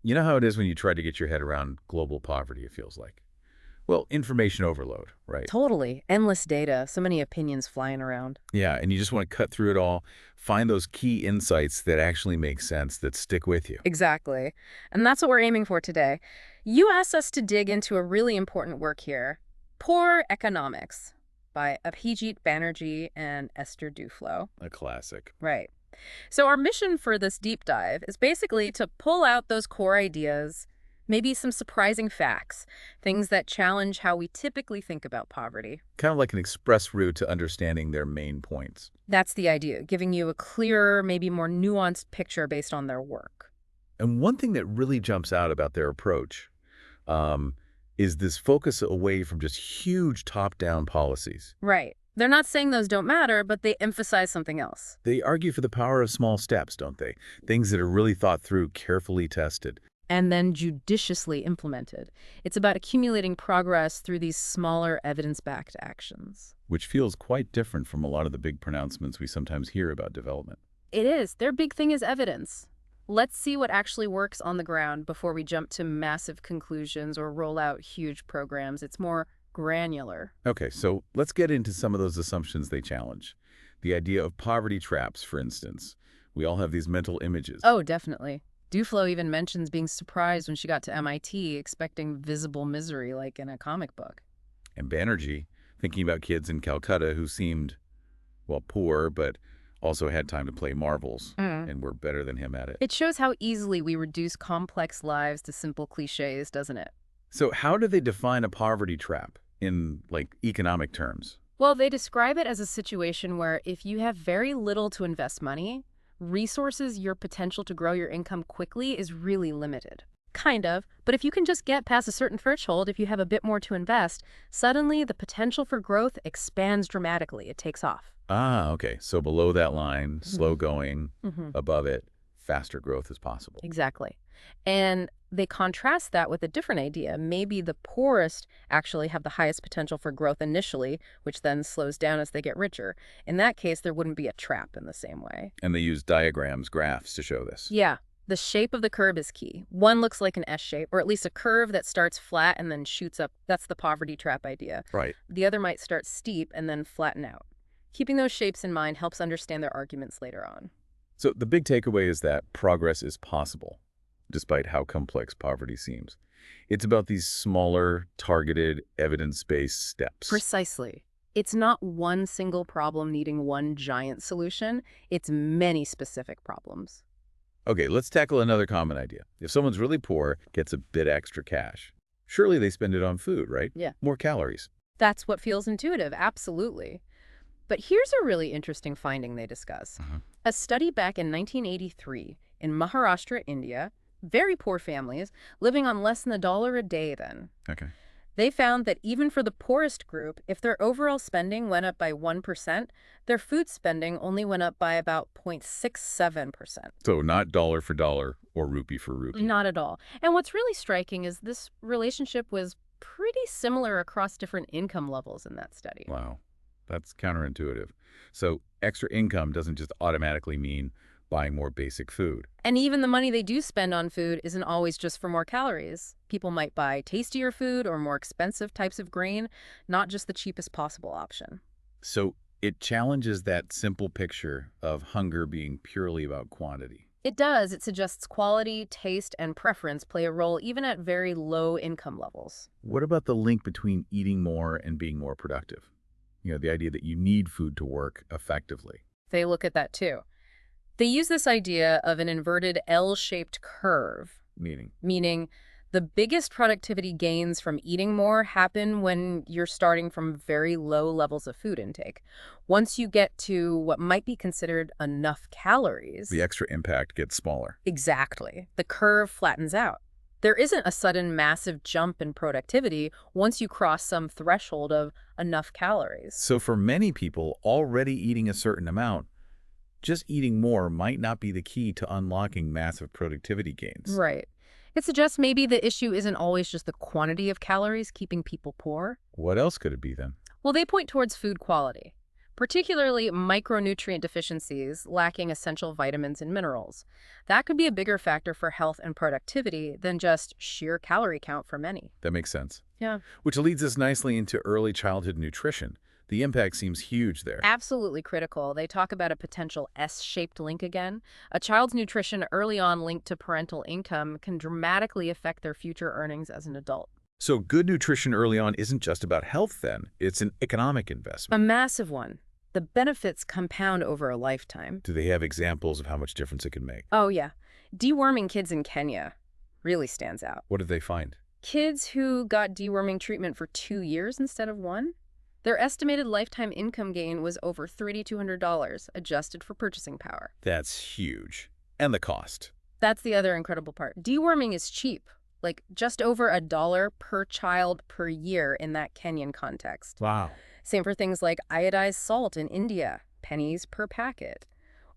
You know how it is when you try to get your head around global poverty, it feels like. Well, information overload, right? Totally. Endless data, so many opinions flying around. Yeah, and you just want to cut through it all, find those key insights that actually make sense, that stick with you. Exactly. And that's what we're aiming for today. You asked us to dig into a really important work here, Poor Economics by Abhijit Banerjee and Esther Duflo. A classic. Right. So our mission for this deep dive is basically to pull out those core ideas, maybe some surprising facts, things that challenge how we typically think about poverty. Kind of like an express route to understanding their main points. That's the idea, giving you a clearer, maybe more nuanced picture based on their work. And one thing that really jumps out about their approach um, is this focus away from just huge top-down policies. Right. They're not saying those don't matter, but they emphasize something else. They argue for the power of small steps, don't they? Things that are really thought through, carefully tested. And then judiciously implemented. It's about accumulating progress through these smaller evidence-backed actions. Which feels quite different from a lot of the big pronouncements we sometimes hear about development. It is. Their big thing is evidence. Let's see what actually works on the ground before we jump to massive conclusions or roll out huge programs. It's more granular. Okay, so let's get into some of those assumptions they challenge. The idea of poverty traps, for instance. We all have these mental images. Oh, definitely. Duflo even mentions being surprised when she got to MIT, expecting visible misery like in a comic book. And Banerjee, thinking about kids in Calcutta who seemed, well, poor, but also had time to play marbles and were better than him at it. It shows how easily we reduce complex lives to simple cliches, doesn't it? So how do they define a poverty trap in, like, economic terms? Well, they describe it as a situation where if you have very little to invest money, resources, your potential to grow your income quickly is really limited. Kind of, but if you can just get past a certain threshold, if you have a bit more to invest, suddenly the potential for growth expands dramatically. It takes off. Ah, okay. So below that line, slow going, Mm-hmm. above it, faster growth is possible. Exactly. And they contrast that with a different idea. Maybe the poorest actually have the highest potential for growth initially, which then slows down as they get richer. In that case, there wouldn't be a trap in the same way. And they use diagrams, graphs to show this. Yeah, the shape of the curve is key. One looks like an S shape, or at least a curve that starts flat and then shoots up. That's the poverty trap idea. Right. The other might start steep and then flatten out. Keeping those shapes in mind helps understand their arguments later on. So the big takeaway is that progress is possible, despite how complex poverty seems. It's about these smaller, targeted, evidence-based steps. Precisely. It's not one single problem needing one giant solution. It's many specific problems. Okay, let's tackle another common idea. If someone's really poor, gets a bit extra cash, surely they spend it on food, right? Yeah. More calories. That's what feels intuitive, absolutely. But here's a really interesting finding they discuss. A study back in 1983 in Maharashtra, India, very poor families living on less than $1 a day then. Okay. They found that even for the poorest group, if their overall spending went up by 1%, their food spending only went up by about 0.67%. So not dollar for dollar or rupee for rupee. Not at all. And what's really striking is this relationship was pretty similar across different income levels in that study. Wow, that's counterintuitive. So extra income doesn't just automatically mean buying more basic food. And even the money they do spend on food isn't always just for more calories. People might buy tastier food or more expensive types of grain, not just the cheapest possible option. So it challenges that simple picture of hunger being purely about quantity. It does. It suggests quality, taste, and preference play a role even at very low income levels. What about the link between eating more and being more productive? You know, the idea that you need food to work effectively. They look at that too. They use this idea of an inverted L-shaped curve, meaning the biggest productivity gains from eating more happen when you're starting from very low levels of food intake. Once you get to what might be considered enough calories, The extra impact gets smaller. exactly, the curve flattens out. There isn't a sudden massive jump in productivity once you cross some threshold of enough calories. So for many people already eating a certain amount, just eating more might not be the key to unlocking massive productivity gains. Right. It suggests maybe the issue isn't always just the quantity of calories keeping people poor. What else could it be then? Well, they point towards food quality. particularly micronutrient deficiencies lacking essential vitamins and minerals. That could be a bigger factor for health and productivity than just sheer calorie count for many. That makes sense. Yeah. Which leads us nicely into early childhood nutrition. The impact seems huge there. Absolutely critical. They talk about a potential S-shaped link again. A child's nutrition early on linked to parental income can dramatically affect their future earnings as an adult. So good nutrition early on isn't just about health then, it's an economic A investment. massive one. The benefits compound over a lifetime. Do they have examples of how much difference it can make? Oh, yeah. Deworming kids in Kenya really stands out. What did they find? Kids who got deworming treatment for 2 years instead of 1, their estimated lifetime income gain was over $3,200, adjusted for purchasing power. That's huge. And the cost. That's the other incredible part. Deworming is cheap, like just over $1 per child per year in that Kenyan context. Wow. Same for things like iodized salt in India, pennies per packet.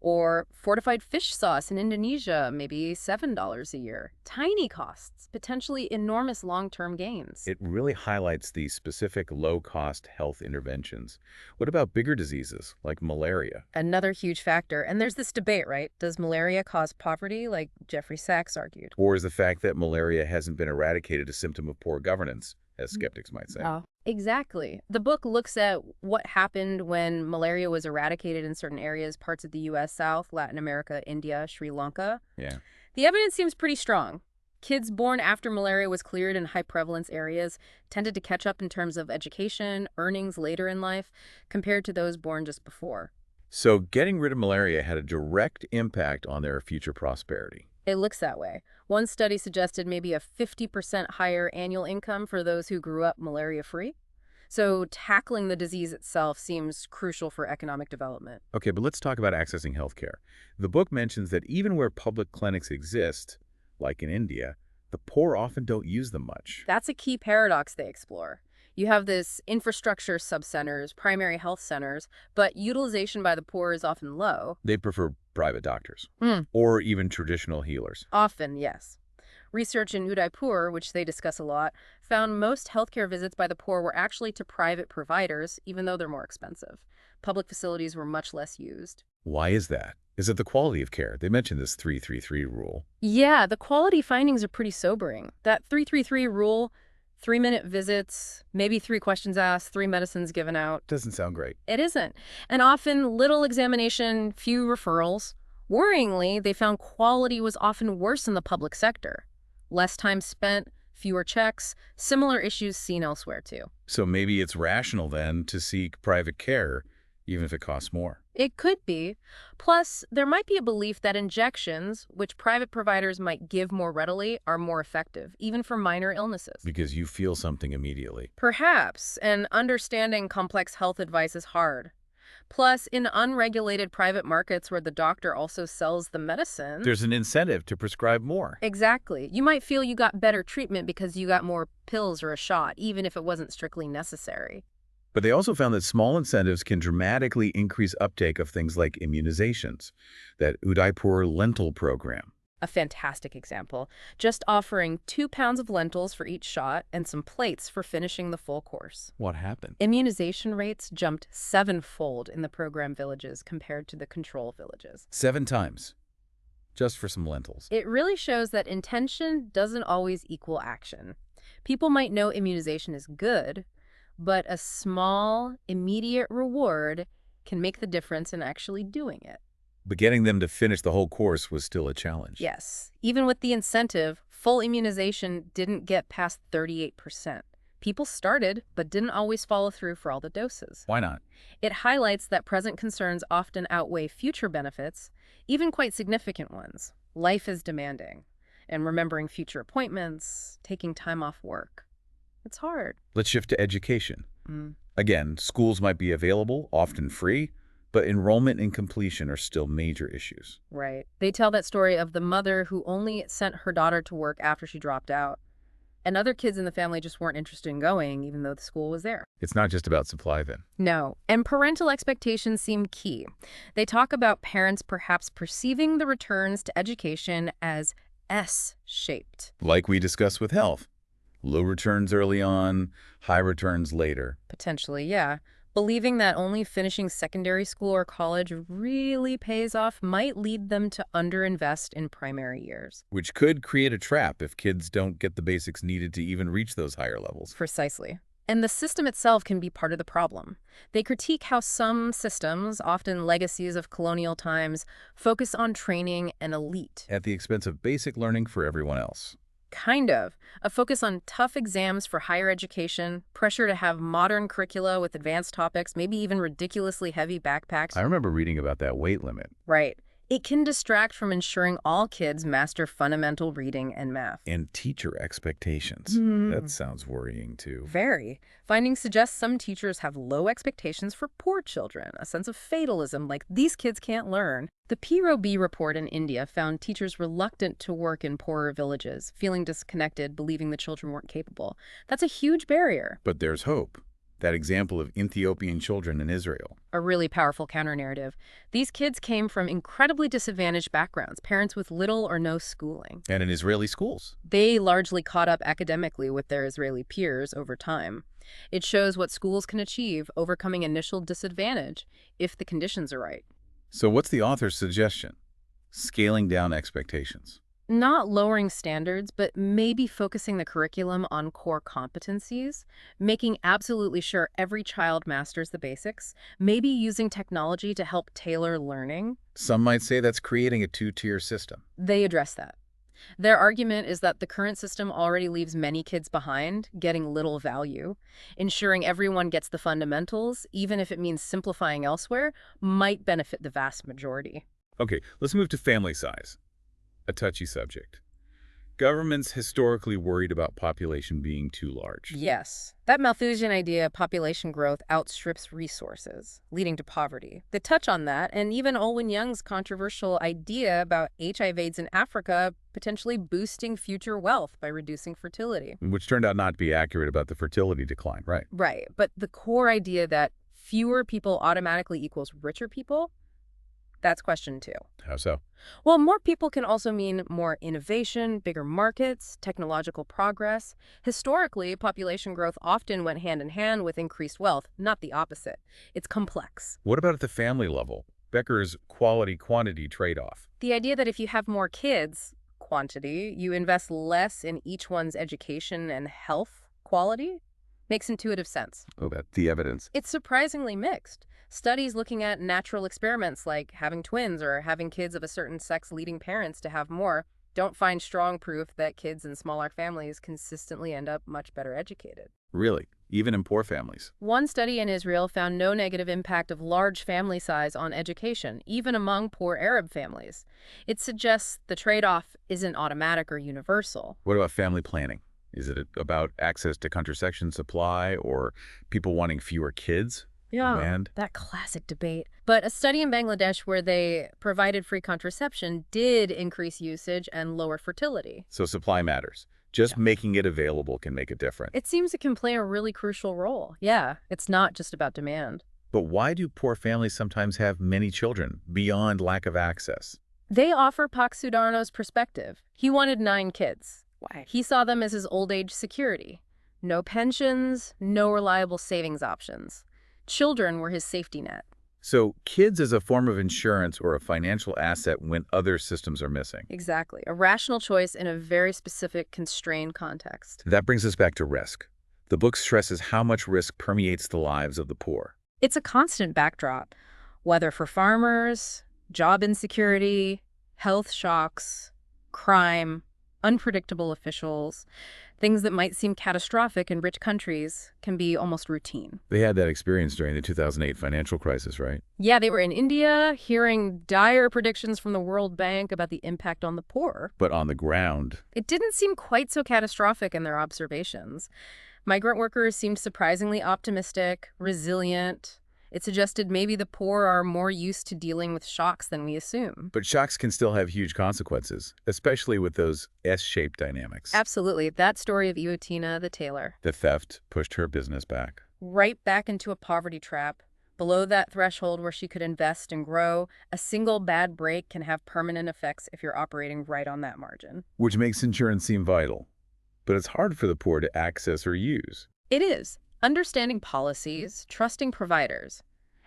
Or fortified fish sauce in Indonesia, maybe $7 a year. Tiny costs, potentially enormous long-term gains. It really highlights the specific low-cost health interventions. What about bigger diseases like malaria? Another huge factor. And there's this debate, right? Does malaria cause poverty, like Jeffrey Sachs argued? Or is the fact that malaria hasn't been eradicated a symptom of poor governance, as skeptics might say? Oh, exactly. The book looks at what happened when malaria was eradicated in certain areas, parts of the U.S. South, Latin America, India, Sri Lanka. Yeah. The evidence seems pretty strong. Kids born after malaria was cleared in high-prevalence areas tended to catch up in terms of education, earnings later in life, compared to those born just before. So getting rid of malaria had a direct impact on their future prosperity. It looks that way. One study suggested maybe a 50% higher annual income for those who grew up malaria-free. So tackling the disease itself seems crucial for economic development. Okay, but let's talk about accessing healthcare. The book mentions that even where public clinics exist, like in India, the poor often don't use them much. That's a key paradox they explore. You have this infrastructure subcenters, primary health centers, but utilization by the poor is often low. They prefer private doctors, Hmm. or even traditional healers. Often, yes. Research in Udaipur, which they discuss a lot, found most healthcare visits by the poor were actually to private providers, even though they're more expensive. Public facilities were much less used. Why is that? Is it the quality of care? They mentioned this 3-3-3 rule. Yeah, the quality findings are pretty sobering. That 3-3-3 rule, 3-minute visits, maybe 3 questions asked, 3 medicines given out. Doesn't sound great. It isn't. And often little examination, few referrals. Worryingly, they found quality was often worse in the public sector. Less time spent, fewer checks, similar issues seen elsewhere too. So maybe it's rational then to seek private care, even if it costs more. It could be. Plus, there might be a belief that injections, which private providers might give more readily, are more effective, even for minor illnesses. Because you feel something immediately. Perhaps, and understanding complex health advice is hard. Plus, in unregulated private markets where the doctor also sells the medicine... There's an incentive to prescribe more. Exactly. You might feel you got better treatment because you got more pills or a shot, even if it wasn't strictly necessary. But they also found that small incentives can dramatically increase uptake of things like immunizations, that Udaipur lentil program. A fantastic example. Just offering 2 pounds of lentils for each shot and some plates for finishing the full course. What happened? Immunization rates jumped 7-fold in the program villages compared to the control villages. 7 times, just for some lentils. It really shows that intention doesn't always equal action. People might know immunization is good, but a small, immediate reward can make the difference in actually doing it. But getting them to finish the whole course was still a challenge. Yes. Even with the incentive, full immunization didn't get past 38%. People started, but didn't always follow through for all the doses. Why not? It highlights that present concerns often outweigh future benefits, even quite significant ones. Life is demanding, and remembering future appointments, taking time off work. It's hard. Let's shift to education. Again, schools might be available, often free, but enrollment and completion are still major issues. Right. They tell that story of the mother who only sent her daughter to work after she dropped out. And other kids in the family just weren't interested in going, even though the school was there. It's not just about supply then. No. And parental expectations seem key. They talk about parents perhaps perceiving the returns to education as S-shaped. Like we discussed with health. Low returns early on, high returns later. Potentially, yeah. Believing that only finishing secondary school or college really pays off might lead them to underinvest in primary years. Which could create a trap if kids don't get the basics needed to even reach those higher levels. Precisely. And the system itself can be part of the problem. They critique how some systems, often legacies of colonial times, focus on training an elite. At the expense of basic learning for everyone else. Kind of. A focus on tough exams for higher education, pressure to have modern curricula with advanced topics, maybe even ridiculously heavy backpacks. I remember reading about that weight limit. Right. It can distract from ensuring all kids master fundamental reading and math. And teacher expectations. That sounds worrying, too. Very. Findings suggest some teachers have low expectations for poor children, a sense of fatalism like these kids can't learn. The PROB report in India found teachers reluctant to work in poorer villages, feeling disconnected, believing the children weren't capable. That's a huge barrier. But there's hope. That example of Ethiopian children in Israel. A really powerful counter-narrative. These kids came from incredibly disadvantaged backgrounds, parents with little or no schooling. And in Israeli schools. They largely caught up academically with their Israeli peers over time. It shows what schools can achieve, overcoming initial disadvantage, if the conditions are right. So what's the author's suggestion? Scaling down expectations. Not lowering standards, but maybe focusing the curriculum on core competencies, making absolutely sure every child masters the basics, maybe using technology to help tailor learning. Some might say that's creating a two-tier system. They address that. Their argument is that the current system already leaves many kids behind, getting little value. Ensuring everyone gets the fundamentals, even if it means simplifying elsewhere, might benefit the vast majority. Okay, let's move to family size. A touchy subject. Governments historically worried about population being too large. Yes. That Malthusian idea, population growth outstrips resources, leading to poverty. They touch on that, and even Olwen Young's controversial idea about HIV/AIDS in Africa potentially boosting future wealth by reducing fertility. Which turned out not to be accurate about the fertility decline, right? Right. But the core idea that fewer people automatically equals richer people, that's question 2. How so? Well, more people can also mean more innovation, bigger markets, technological progress. Historically, population growth often went hand in hand with increased wealth, not the opposite. It's complex. What about at the family level? Becker's quality-quantity trade-off. The idea that if you have more kids, quantity, you invest less in each one's education and health quality, makes intuitive sense. Oh, that's the evidence. It's surprisingly mixed. Studies looking at natural experiments like having twins or having kids of a certain sex leading parents to have more don't find strong proof that kids in smaller families consistently end up much better educated. Really? Even in poor families? One study in Israel found no negative impact of large family size on education, even among poor Arab families. It suggests the trade-off isn't automatic or universal. What about family planning? Is it about access to contraception supply or people wanting fewer kids? Yeah, that classic debate. But a study in Bangladesh where they provided free contraception did increase usage and lower fertility. So supply matters. Just making it available can make a difference. It seems it can play a really crucial role. Yeah, it's not just about demand. But why do poor families sometimes have many children beyond lack of access? They offer Pak Sudarno's perspective. He wanted 9 kids. Why? He saw them as his old age security. No pensions, no reliable savings options. Children were his safety net. So kids as a form of insurance or a financial asset when other systems are missing. Exactly. A rational choice in a very specific, constrained context. That brings us back to risk. The book stresses how much risk permeates the lives of the poor. It's a constant backdrop, whether for farmers, job insecurity, health shocks, crime, unpredictable officials. Things that might seem catastrophic in rich countries can be almost routine. They had that experience during the 2008 financial crisis, right? Yeah, they were in India hearing dire predictions from the World Bank about the impact on the poor. But on the ground, It didn't seem quite so catastrophic in their observations. Migrant workers seemed surprisingly optimistic, resilient. It suggested maybe the poor are more used to dealing with shocks than we assume. but shocks can still have huge consequences, especially with those S-shaped dynamics. Absolutely. That story of Iotina, the tailor. The theft pushed her business back. Right back into a poverty trap. Below that threshold where she could invest and grow, a single bad break can have permanent effects if you're operating right on that margin. Which makes insurance seem vital. But it's hard for the poor to access or use. It is. Understanding policies, trusting providers,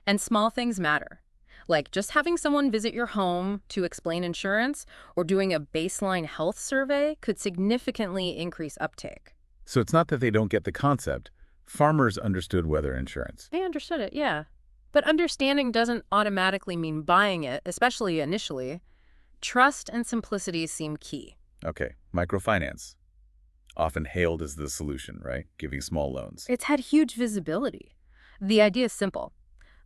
and small things matter. Like just having someone visit your home to explain insurance or doing a baseline health survey could significantly increase uptake. So it's not that they don't get the concept. Farmers understood weather insurance. They understood it, yeah. But understanding doesn't automatically mean buying it, especially initially. Trust and simplicity seem key. Okay, microfinance. Often hailed as the solution, right? Giving small loans. It's had huge visibility. The idea is simple.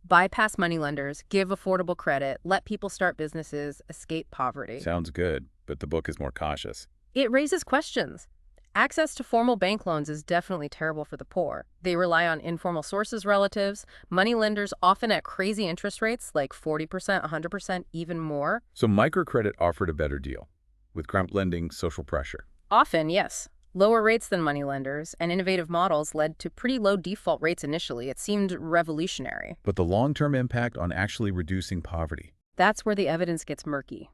Bypass moneylenders, give affordable credit, let people start businesses, escape poverty. Sounds good, but the book is more cautious. It raises questions. Access to formal bank loans is definitely terrible for the poor. They rely on informal sources, relatives, moneylenders often at crazy interest rates like 40%, 100%, even more. So microcredit offered a better deal. With cramped lending, social pressure. Often, yes. Lower rates than moneylenders and innovative models led to pretty low default rates initially. It seemed revolutionary. But the long-term impact on actually reducing poverty. That's where the evidence gets murky.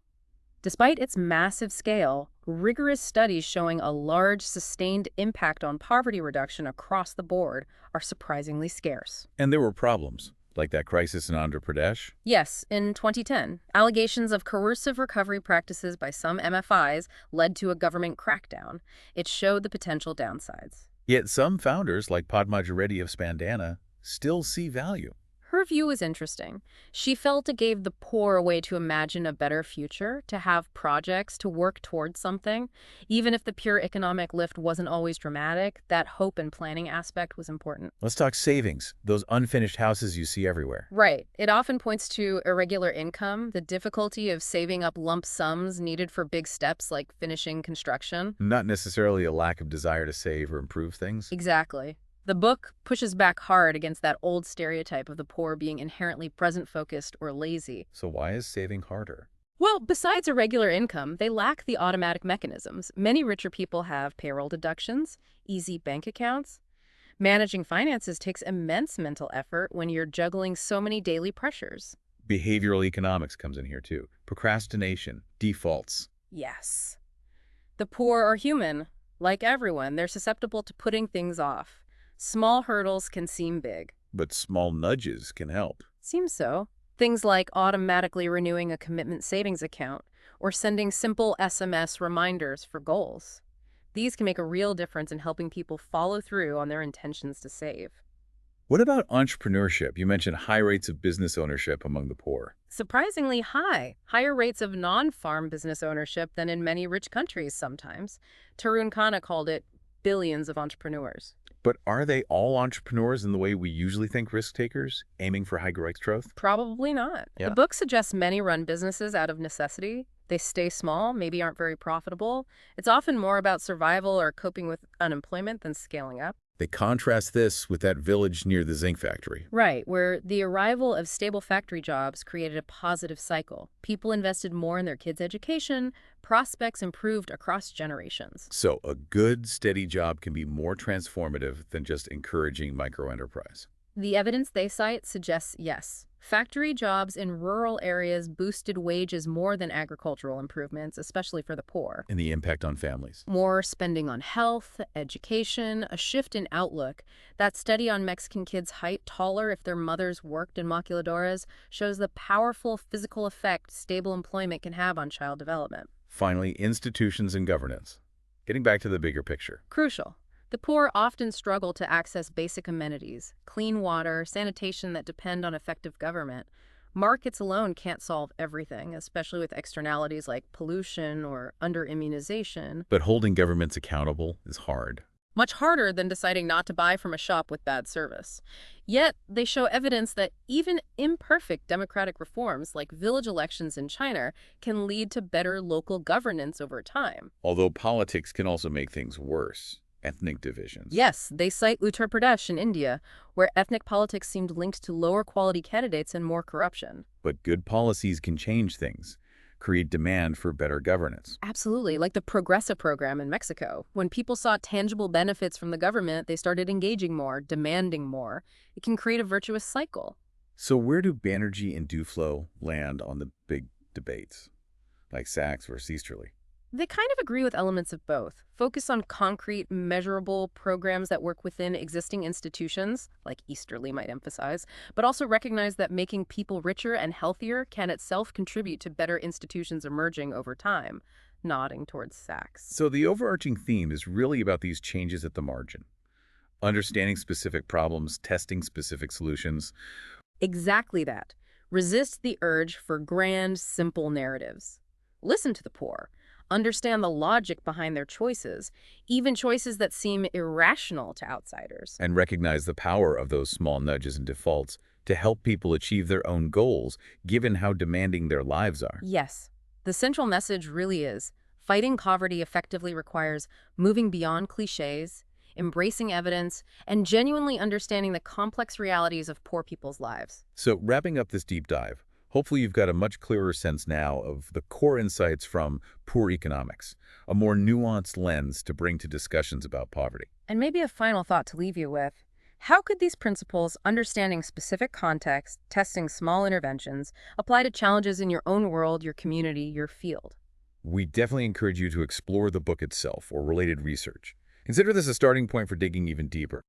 Despite its massive scale, rigorous studies showing a large, sustained impact on poverty reduction across the board are surprisingly scarce. And there were problems, like that crisis in Andhra Pradesh. Yes, in 2010, allegations of coercive recovery practices by some MFIs led to a government crackdown. It showed the potential downsides. Yet some founders, like Padma Reddy of Spandana, still see value. Her view is interesting. She felt it gave the poor a way to imagine a better future, to have projects, to work towards something. Even if the pure economic lift wasn't always dramatic, that hope and planning aspect was important. Let's talk savings, those unfinished houses you see everywhere. Right. It often points to irregular income, the difficulty of saving up lump sums needed for big steps like finishing construction. Not necessarily a lack of desire to save or improve things. Exactly. The book pushes back hard against that old stereotype of the poor being inherently present-focused or lazy. So why is saving harder? Well, besides irregular income, they lack the automatic mechanisms. Many richer people have payroll deductions, easy bank accounts. Managing finances takes immense mental effort when you're juggling so many daily pressures. Behavioral economics comes in here too. Procrastination, defaults. Yes. The poor are human. Like everyone, they're susceptible to putting things off. Small hurdles can seem big. But small nudges can help. Seems so. Things like automatically renewing a commitment savings account or sending simple SMS reminders for goals. These can make a real difference in helping people follow through on their intentions to save. What about entrepreneurship? You mentioned high rates of business ownership among the poor. Surprisingly high, higher rates of non-farm business ownership than in many rich countries sometimes. Tarun Khanna called it billions of entrepreneurs. But are they all entrepreneurs in the way we usually think risk-takers, aiming for high growth? Probably not. Yeah. The book suggests many run businesses out of necessity. They stay small, maybe aren't very profitable. It's often more about survival or coping with unemployment than scaling up. They contrast this with that village near the zinc factory. Right, where the arrival of stable factory jobs created a positive cycle. People invested more in their kids' education, prospects improved across generations. So a good, steady job can be more transformative than just encouraging microenterprise. The evidence they cite suggests yes. Factory jobs in rural areas boosted wages more than agricultural improvements, especially for the poor. And the impact on families. More spending on health, education, a shift in outlook. That study on Mexican kids' height taller if their mothers worked in maquiladoras shows the powerful physical effect stable employment can have on child development. Finally, institutions and governance. Getting back to the bigger picture. Crucial. The poor often struggle to access basic amenities, clean water, sanitation that depend on effective government. Markets alone can't solve everything, especially with externalities like pollution or under-immunization. But holding governments accountable is hard. Much harder than deciding not to buy from a shop with bad service. Yet, they show evidence that even imperfect democratic reforms, like village elections in China, can lead to better local governance over time. Although politics can also make things worse. Ethnic divisions. Yes, they cite Uttar Pradesh in India, where ethnic politics seemed linked to lower quality candidates and more corruption. But good policies can change things, create demand for better governance. Absolutely, like the Progresa program in Mexico. When people saw tangible benefits from the government, they started engaging more, demanding more. It can create a virtuous cycle. So where do Banerjee and Duflo land on the big debates, like Sachs versus Easterly? They kind of agree with elements of both. Focus on concrete, measurable programs that work within existing institutions, like Easterly might emphasize, but also recognize that making people richer and healthier can itself contribute to better institutions emerging over time, nodding towards Sachs. So the overarching theme is really about these changes at the margin. Understanding specific problems, testing specific solutions. Exactly that. Resist the urge for grand, simple narratives. Listen to the poor. Understand the logic behind their choices, even choices that seem irrational to outsiders. And recognize the power of those small nudges and defaults to help people achieve their own goals, given how demanding their lives are. Yes, the central message really is fighting poverty effectively requires moving beyond cliches, embracing evidence, and genuinely understanding the complex realities of poor people's lives. So wrapping up this deep dive, hopefully you've got a much clearer sense now of the core insights from Poor Economics, a more nuanced lens to bring to discussions about poverty. And maybe a final thought to leave you with. How could these principles, understanding specific context, testing small interventions, apply to challenges in your own world, your community, your field? We definitely encourage you to explore the book itself or related research. Consider this a starting point for digging even deeper.